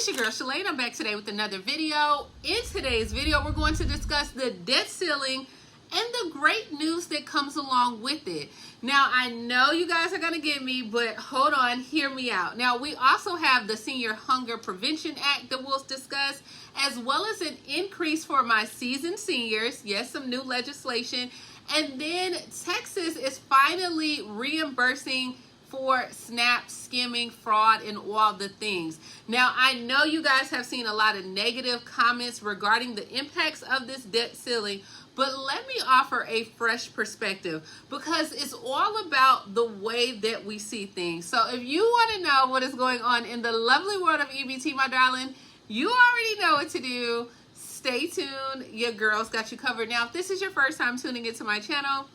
It's your girl Shalae, and I'm back today with another video. In today's video, we're going to discuss the debt ceiling and the great news that comes along with it. Now, I know you guys are going to get me, but hold on, hear me out. Now, we also have the Senior Hunger Prevention Act that we'll discuss, as well as an increase for my seasoned seniors. Yes, some new legislation. And then Texas is finally reimbursing for SNAP, skimming, fraud, and all the things. Now, I know you guys have seen a lot of negative comments regarding the impacts of this debt ceiling, but let me offer a fresh perspective because it's all about the way that we see things. So if you want to know what is going on in the lovely world of EBT, my darling, you already know what to do. Stay tuned. Your girl's got you covered. Now, if this is your first time tuning into my channel,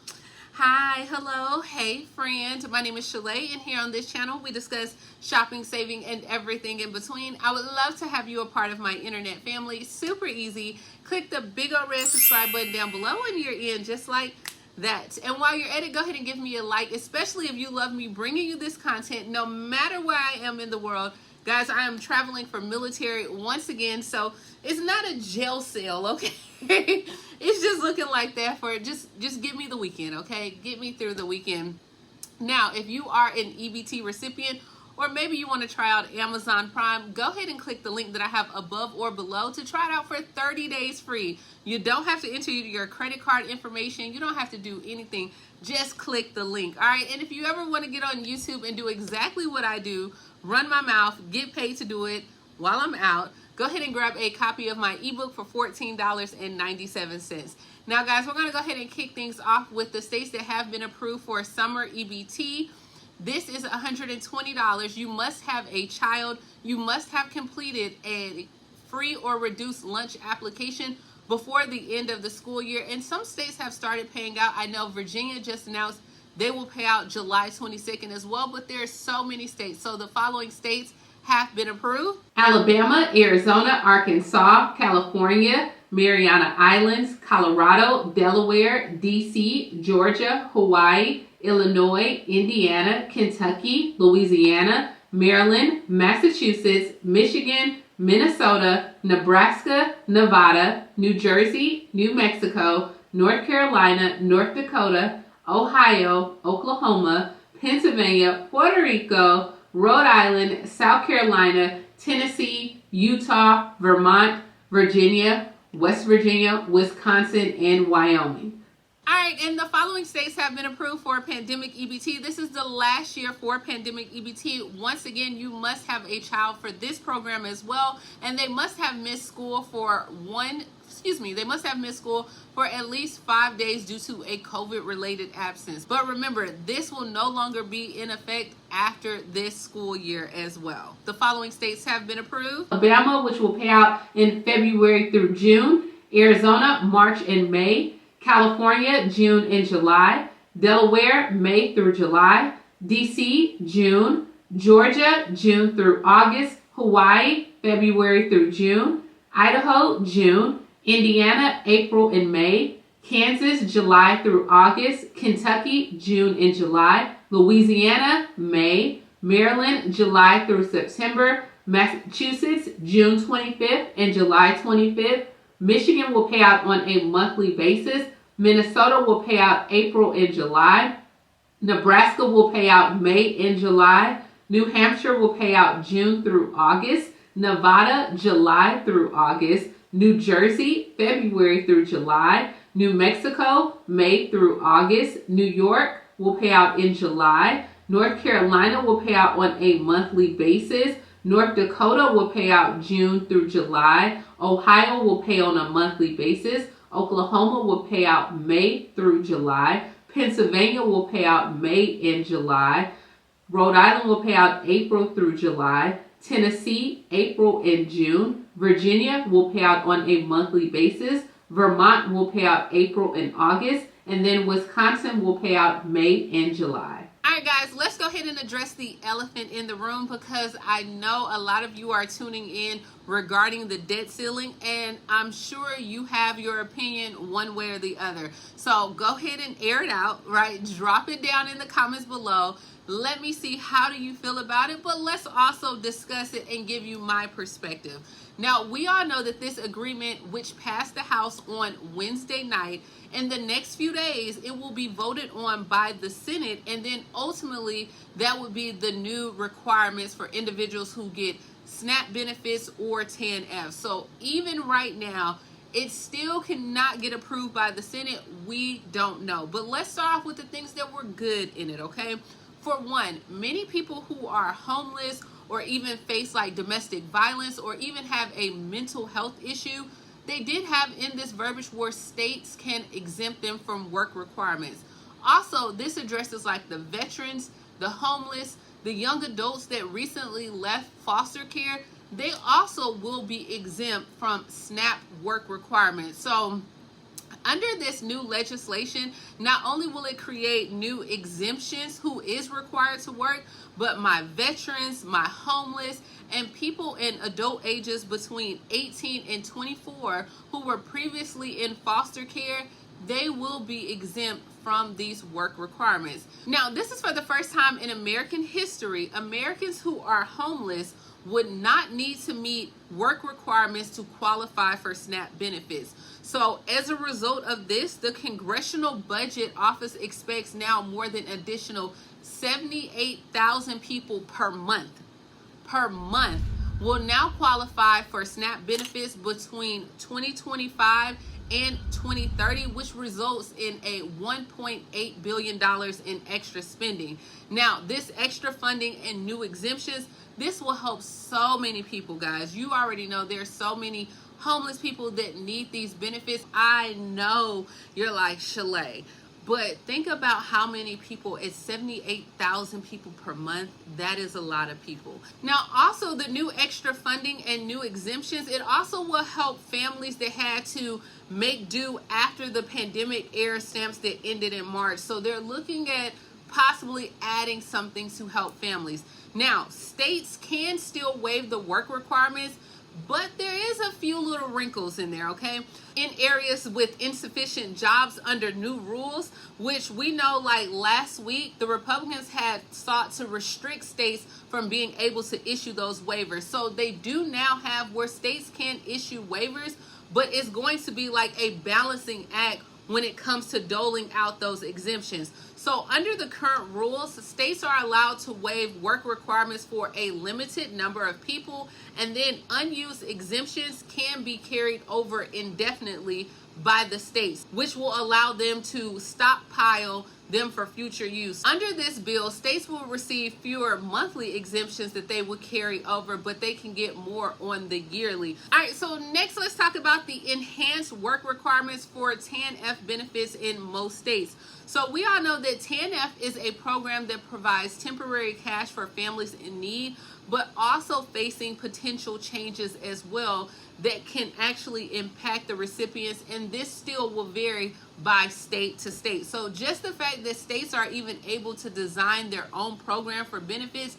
hi, hello, hey friend, my name is Shalae, and here on this channel we discuss shopping, saving, and everything in between. I would love to have you a part of my internet family. Super easy. Click the big old red subscribe button down below and you're in, just like that. And while you're at it, go ahead and give me a like, especially if you love me bringing you this content no matter where I am in the world. Guys, I am traveling for military once again, so it's not a jail cell, okay? It's just looking like that for just give me the weekend, okay? Get me through the weekend. Now, if you are an EBT recipient, or maybe you want to try out Amazon Prime, go ahead and click the link that I have above or below to try it out for 30 days free. You don't have to enter your credit card information. You don't have to do anything. Just click the link, all right? And if you ever want to get on YouTube and do exactly what I do, run my mouth, get paid to do it while I'm out, go ahead and grab a copy of my ebook for $14.97. Now, guys, we're going to go ahead and kick things off with the states that have been approved for summer EBT. This is $120. You must have a child. You must have completed a free or reduced lunch application before the end of the school year. And some states have started paying out. I know Virginia just announced they will pay out July 22nd as well, but there are so many states. So the following states have been approved: Alabama, Arizona, Arkansas, California, Mariana Islands, Colorado, Delaware, DC, Georgia, Hawaii, Illinois, Indiana, Kentucky, Louisiana, Maryland, Massachusetts, Michigan, Minnesota, Nebraska, Nevada, New Jersey, New Mexico, North Carolina, North Dakota, Ohio, Oklahoma, Pennsylvania, Puerto Rico, Rhode Island, South Carolina, Tennessee, Utah, Vermont, Virginia, West Virginia, Wisconsin, and Wyoming. All right, and the following states have been approved for pandemic EBT. This is the last year for pandemic EBT. Once again, you must have a child for this program as well, and they must have missed school for they must have missed school for at least 5 days due to a COVID-related absence. But remember, this will no longer be in effect after this school year as well. The following states have been approved: Alabama, which will pay out in February through June; Arizona, March and May; California, June and July; Delaware, May through July; DC, June; Georgia, June through August; Hawaii, February through June; Idaho, June; Indiana, April and May; Kansas, July through August; Kentucky, June and July; Louisiana, May; Maryland, July through September; Massachusetts, June 25th and July 25th; Michigan will pay out on a monthly basis; Minnesota will pay out April and July; Nebraska will pay out May and July; New Hampshire will pay out June through August; Nevada, July through August; New Jersey, February through July; New Mexico, May through August; New York will pay out in July; North Carolina will pay out on a monthly basis; North Dakota will pay out June through July; Ohio will pay on a monthly basis; Oklahoma will pay out May through July; Pennsylvania will pay out May and July; Rhode Island will pay out April through July; Tennessee, April and June; Virginia will pay out on a monthly basis; Vermont will pay out April and August; and then Wisconsin will pay out May and July. All right, guys, let's go ahead and address the elephant in the room because I know a lot of you are tuning in regarding the debt ceiling, and I'm sure you have your opinion one way or the other. So go ahead and air it out, right? Drop it down in the comments below. Let me see, how do you feel about it? But let's also discuss it and give you my perspective. Now, we all know that this agreement, which passed the House on Wednesday night, in the next few days, it will be voted on by the Senate, and then ultimately that would be the new requirements for individuals who get SNAP benefits or TANF. So even right now, it still cannot get approved by the Senate. We don't know. But let's start off with the things that were good in it, okay? For one, many people who are homeless or even face like domestic violence or even have a mental health issue, they did have in this verbiage where states can exempt them from work requirements. Also, this addresses like the veterans, the homeless, the young adults that recently left foster care. They also will be exempt from SNAP work requirements. So under this new legislation, not only will it create new exemptions who is required to work, but my veterans, my homeless, and people in adult ages between 18 and 24 who were previously in foster care, they will be exempt from these work requirements. Now, this is for the first time in American history. Americans who are homeless would not need to meet work requirements to qualify for SNAP benefits. So as a result of this, the Congressional Budget Office expects now more than additional 78,000 people per month will now qualify for SNAP benefits between 2025 and 2030, which results in a $1.8 billion in extra spending. Now, this extra funding and new exemptions, this will help so many people, guys. You already know there's so many homeless people that need these benefits. I know you're like, Shalae, but think about how many people. It's 78,000 people per month. That is a lot of people. Now, also the new extra funding and new exemptions, it also will help families that had to make do after the pandemic era stamps that ended in March. So they're looking at possibly adding something to help families. Now, states can still waive the work requirements, but there is a few little wrinkles in there, okay? In areas with insufficient jobs under new rules, which we know like last week, the Republicans had sought to restrict states from being able to issue those waivers. So they do now have where states can issue waivers, but it's going to be like a balancing act when it comes to doling out those exemptions. So under the current rules, states are allowed to waive work requirements for a limited number of people, and then unused exemptions can be carried over indefinitely by the states, which will allow them to stockpile them for future use. Under this bill, states will receive fewer monthly exemptions that they will carry over, but they can get more on the yearly. All right, so next let's talk about the enhanced work requirements for TANF benefits in most states. So we all know that TANF is a program that provides temporary cash for families in need, but also facing potential changes as well that can actually impact the recipients, and this still will vary by state to state. So just the fact that states are even able to design their own program for benefits,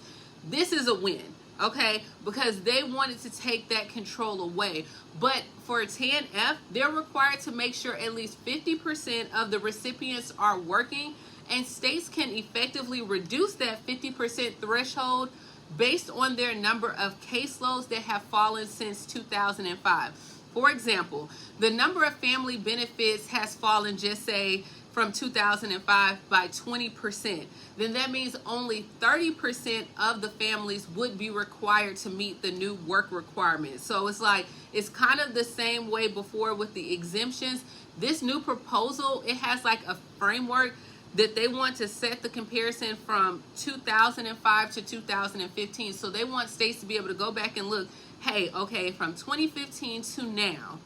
this is a win, okay? Because they wanted to take that control away. But for TANF, they're required to make sure at least 50% of the recipients are working, and states can effectively reduce that 50% threshold based on their number of caseloads that have fallen since 2005. For example, the number of family benefits has fallen, just say, from 2005 by 20%. Then that means only 30% of the families would be required to meet the new work requirements. So it's kind of the same way before with the exemptions. This new proposal, it has like a framework that they want to set the comparison from 2005 to 2015. So they want states to be able to go back and look, hey, okay, from 2015 to now,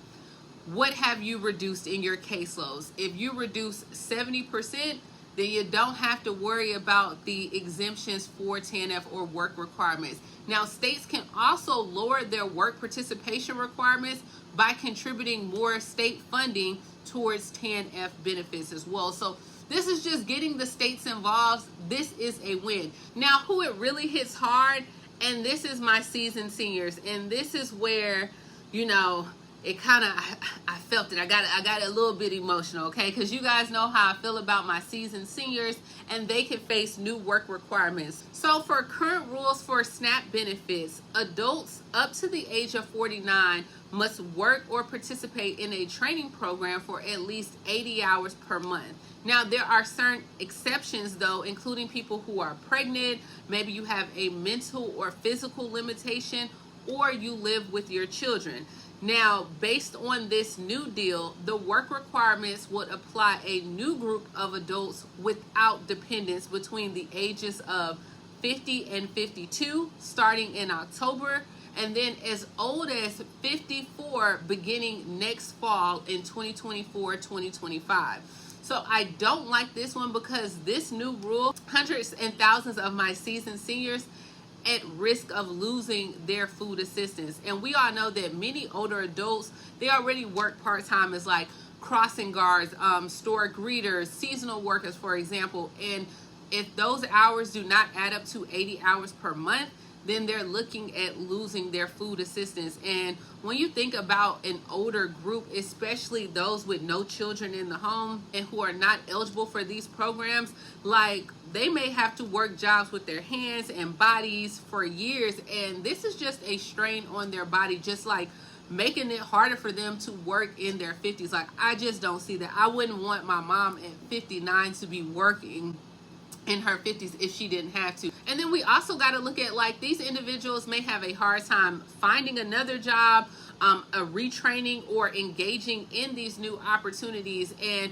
what have you reduced in your caseloads? If you reduce 70%, then you don't have to worry about the exemptions for TANF or work requirements. Now, states can also lower their work participation requirements by contributing more state funding towards TANF benefits as well. So this is just getting the states involved. This is a win. Now, who it really hits hard, and this is my seasoned seniors, and this is where, you know, it kind of, I felt it. I got a little bit emotional, okay? Because you guys know how I feel about my seasoned seniors, and they can face new work requirements. So for current rules for SNAP benefits, adults up to the age of 49 must work or participate in a training program for at least 80 hours per month. Now, there are certain exceptions, though, including people who are pregnant, maybe you have a mental or physical limitation, or you live with your children. Now, based on this new deal, the work requirements would apply a new group of adults without dependents between the ages of 50 and 52 starting in October, and then as old as 54 beginning next fall in 2024-2025. So I don't like this one because this new rule, hundreds and thousands of my seasoned seniors at risk of losing their food assistance. And we all know that many older adults, they already work part-time as like crossing guards, store greeters, seasonal workers, for example. And if those hours do not add up to 80 hours per month, then they're looking at losing their food assistance. And when you think about an older group, especially those with no children in the home and who are not eligible for these programs, like they may have to work jobs with their hands and bodies for years, and this is just a strain on their body, just like making it harder for them to work in their 50s. Like, I just don't see that. I wouldn't want my mom at 59 to be working in her 50s if she didn't have to. And then we also got to look at, like, these individuals may have a hard time finding another job, a retraining, or engaging in these new opportunities. And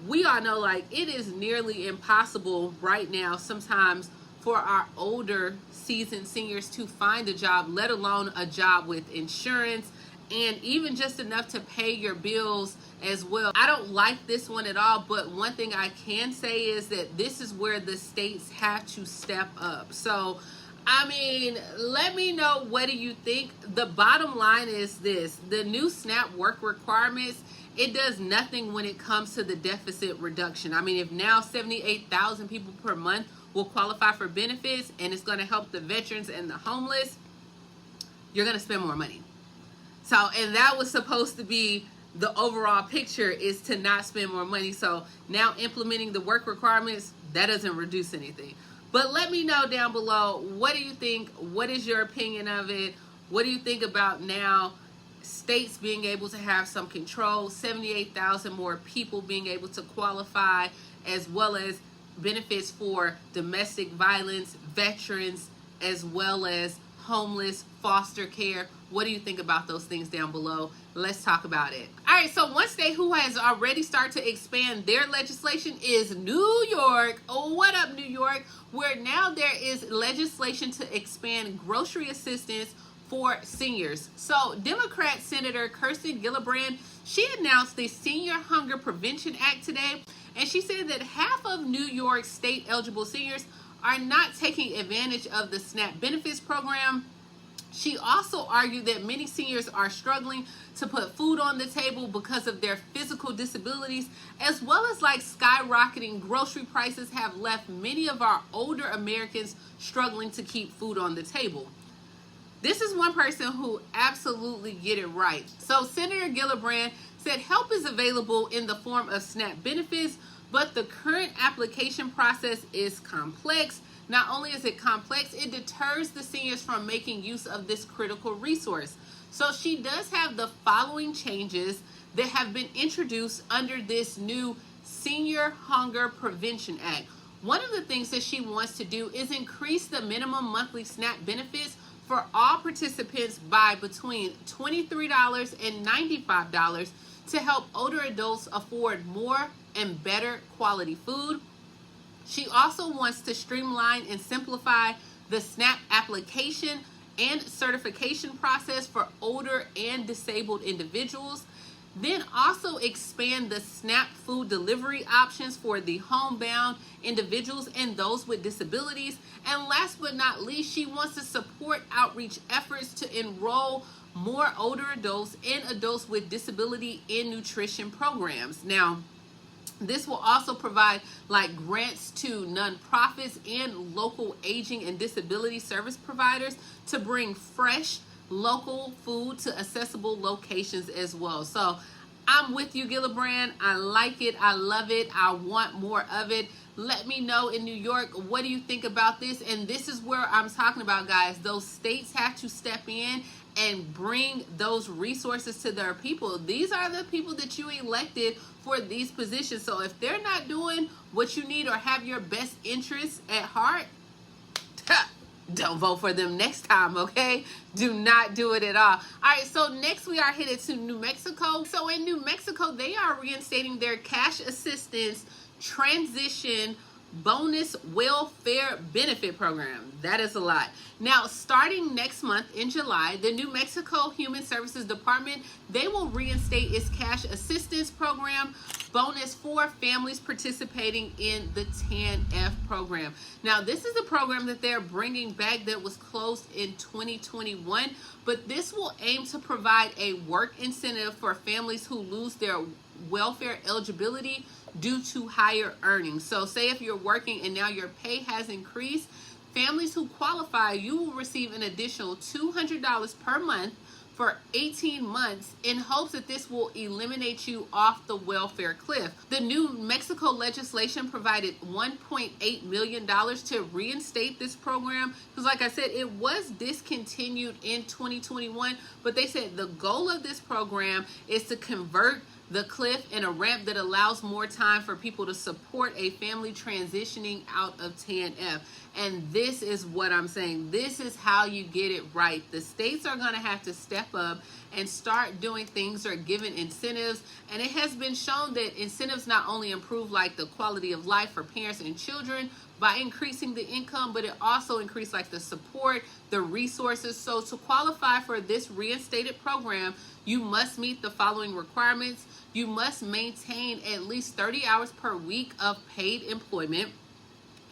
we all know, like, it is nearly impossible right now sometimes for our older seasoned seniors to find a job, let alone a job with insurance and even just enough to pay your bills as well. I don't like this one at all, but one thing I can say is that this is where the states have to step up. So, I mean, let me know, what do you think? The bottom line is this: the new SNAP work requirements, it does nothing when it comes to the deficit reduction. I mean, if now 78,000 people per month will qualify for benefits and it's going to help the veterans and the homeless, you're going to spend more money. So, and that was supposed to be the overall picture, is to not spend more money. So now implementing the work requirements, that doesn't reduce anything. But let me know down below, what do you think? What is your opinion of it? What do you think about now states being able to have some control, 78,000 more people being able to qualify, as well as benefits for domestic violence, veterans, as well as homeless, foster care? What do you think about those things down below? Let's talk about it. All right, so one state who has already started to expand their legislation is New York. Oh, what up, New York? Where now there is legislation to expand grocery assistance for seniors. So Democrat Senator Kirsten Gillibrand, she announced the Senior Hunger Prevention Act today, and she said that half of New York state eligible seniors are not taking advantage of the SNAP benefits program. She also argued that many seniors are struggling to put food on the table because of their physical disabilities, as well as like skyrocketing grocery prices have left many of our older Americans struggling to keep food on the table. This is one person who absolutely get it right. So Senator Gillibrand said help is available in the form of SNAP benefits, but the current application process is complex. Not only is it complex, it deters the seniors from making use of this critical resource. So she does have the following changes that have been introduced under this new Senior Hunger Prevention Act. One of the things that she wants to do is increase the minimum monthly SNAP benefits for all participants by between $23 and $95 to help older adults afford more and better quality food. She also wants to streamline and simplify the SNAP application and certification process for older and disabled individuals. Then also expand the SNAP food delivery options for the homebound individuals and those with disabilities. And last but not least, she wants to support outreach efforts to enroll more older adults and adults with disability in nutrition programs. Now, this will also provide like grants to nonprofits and local aging and disability service providers to bring fresh, local food to accessible locations as well. So I'm with you, Gillibrand. I like it. I love it. I want more of it. Let me know in New York, what do you think about this? And this is where I'm talking about, guys. Those states have to step in and bring those resources to their people. These are the people that you elected for these positions. So if they're not doing what you need or have your best interests at heart, don't vote for them next time, okay? Do not do it at all. All right, so next we are headed to New Mexico. So in New Mexico, they are reinstating their cash assistance transition bonus welfare benefit program. That is a lot. Now, starting next month in July, the New Mexico Human Services Department, they will reinstate its cash assistance program bonus for families participating in the TANF program. Now, this is a program that they're bringing back that was closed in 2021, but this will aim to provide a work incentive for families who lose their welfare eligibility due to higher earnings. So say if you're working and now your pay has increased, families who qualify, you will receive an additional $200 per month for 18 months in hopes that this will eliminate you off the welfare cliff. The New Mexico legislation provided $1.8 million to reinstate this program because, like I said, it was discontinued in 2021, but they said the goal of this program is to convert the cliff in a ramp that allows more time for people to support a family transitioning out of TANF. And this is what I'm saying. This is how you get it right. The states are going to have to step up and start doing things or giving incentives. And it has been shown that incentives not only improve like the quality of life for parents and children by increasing the income, but it also increased like the support, the resources. So to qualify for this reinstated program, you must meet the following requirements. You must maintain at least 30 hours per week of paid employment.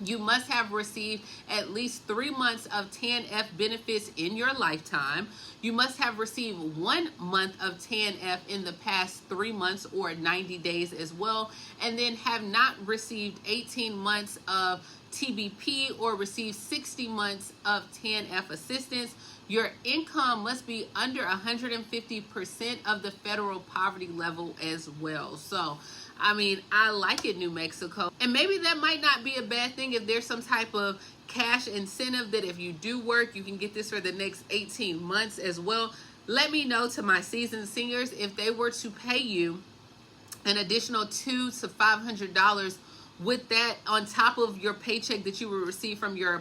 You must have received at least 3 months of TANF benefits in your lifetime. You must have received 1 month of TANF in the past 3 months or 90 days as well. And then have not received 18 months of TBP or received 60 months of TANF assistance. Your income must be under 150% of the federal poverty level as well. So, I mean, I like it, New Mexico. And maybe that might not be a bad thing if there's some type of cash incentive that if you do work, you can get this for the next 18 months as well. Let me know, to my seasoned seniors, if they were to pay you an additional $200 to $500 with that on top of your paycheck that you will receive from your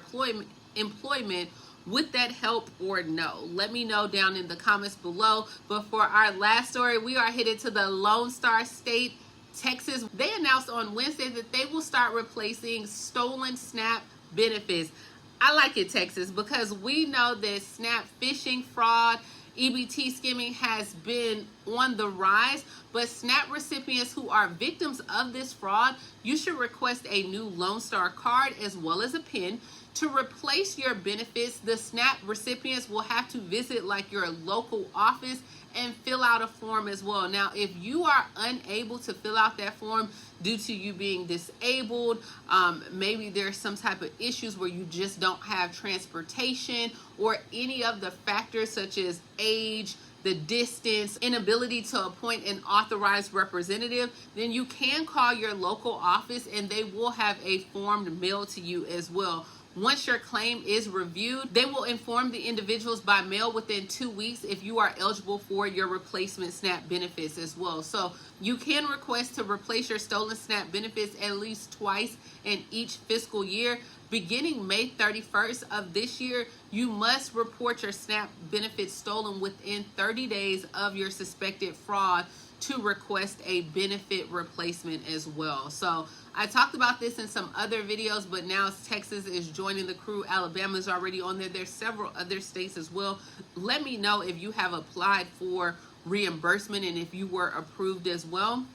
employment, would that help or no? Let me know down in the comments below. But for our last story, we are headed to the Lone Star State, Texas. They announced on Wednesday that they will start replacing stolen SNAP benefits. I like it, Texas, because we know that SNAP phishing, fraud, EBT skimming has been on the rise, but SNAP recipients who are victims of this fraud, you should request a new Lone Star card as well as a PIN. To replace your benefits, the SNAP recipients will have to visit like your local office and fill out a form as well. Now, if you are unable to fill out that form due to you being disabled, maybe there's some type of issues where you just don't have transportation or any of the factors such as age, the distance, inability to appoint an authorized representative, then you can call your local office and they will have a form mailed to you as well. Once your claim is reviewed, they will inform the individuals by mail within 2 weeks if you are eligible for your replacement SNAP benefits as well. So you can request to replace your stolen SNAP benefits at least twice in each fiscal year. Beginning May 31st of this year, you must report your SNAP benefits stolen within 30 days of your suspected fraud to request a benefit replacement as well. So I talked about this in some other videos, but now Texas is joining the crew. Alabama is already on there. There's several other states as well. Let me know if you have applied for reimbursement and if you were approved as well.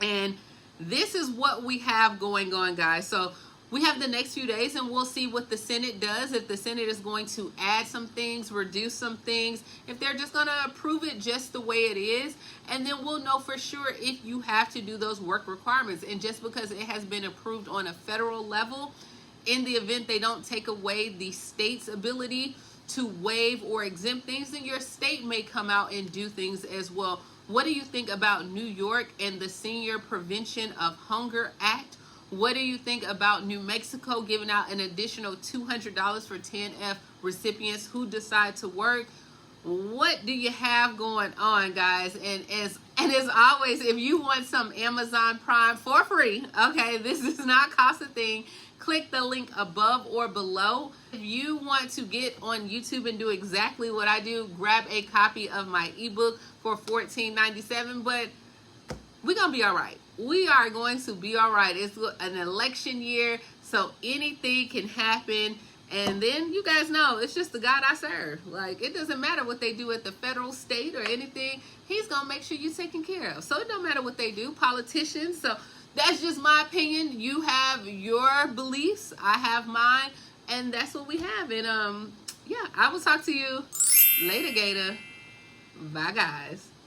And this is what we have going on, guys. So we have the next few days and we'll see what the Senate does. If the Senate is going to add some things, reduce some things, if they're just going to approve it just the way it is, and then we'll know for sure if you have to do those work requirements. And just because it has been approved on a federal level, in the event they don't take away the state's ability to waive or exempt things, then your state may come out and do things as well. What do you think about New York and the Senior Prevention of Hunger Act? What do you think about New Mexico giving out an additional $200 for TANF recipients who decide to work? What do you have going on, guys? And as always, if you want some Amazon Prime for free, okay, this does not cost a thing, click the link above or below. If you want to get on YouTube and do exactly what I do, grab a copy of my ebook for $14.97. But we're gonna be all right. We are going to be all right. It's an election year, so anything can happen. And then you guys know it's just the God I serve. Like, it doesn't matter what they do at the federal, state, or anything. He's gonna make sure you're taken care of. So it don't matter what they do, politicians. So that's just my opinion. You have your beliefs, I have mine, and that's what we have. And yeah, I will talk to you later, Gator. Bye, guys.